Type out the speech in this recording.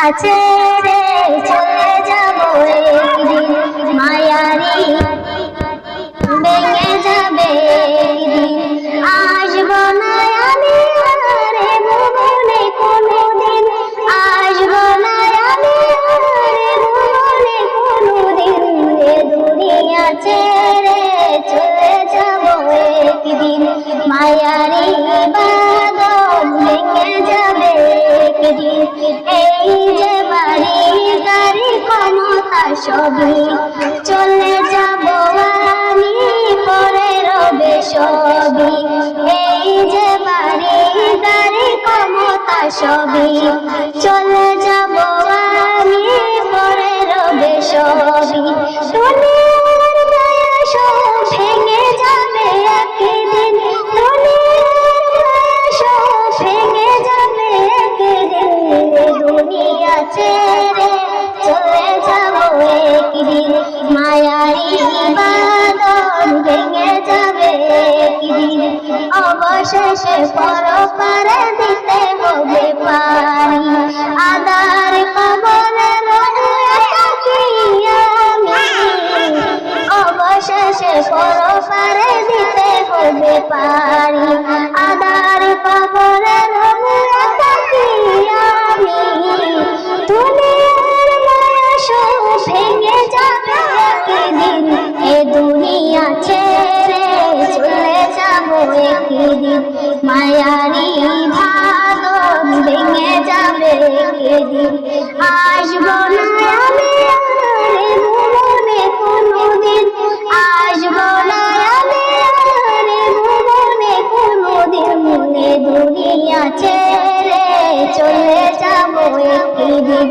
আছে রে চলে যাব একদিন মায়ারি ভেঙে যাবে একদিন আসবো না আমি আরে ভুবনে কোনোদিন আসবো না আমি আরে ভুবনে কোনোদিন এ দুনিয়া ছেড়ে চলে যাব একদিন মায়ারি বাঁধন ভেঙে যাবে একদিন এই যে বাড়ি গাড়ি ক্ষমতা সবই চলে যাব আমি পরে রবে সবই এই যে বাড়ি গাড়ি ক্ষমতা সবই চলে যাব আমি পরে রবে সবই দুনিয়ার মায়া সব ভেঙে যাবে একদিন দুনিয়ার মায়া সব ভেঙে যাবে একদিন দুনিয়া ছেড়ে চলে যাব একদিন মায়ারি বাঁধন ভেঙে যাবে একদিন অবশেষে পরপারে দিতে হবে পারি আদার কবরে থাকি আমি অবশেষে পরপারে দিতে হবে পারি আদার কবরে থাকি আমি দুনিয়ার মায়া সব ভেঙে যাবে একদিন এ দুনিয়া ছেড়ে চলে যাব একদিন মায়ারি বাঁধন ভেঙে যাবে একদিন আসবো না আমি আরে ভুবনে কোনোদিন আসবো না আমি আরে ভুবনে কোনোদিন দুনিয়া ছেড়ে চলে যাব একদিন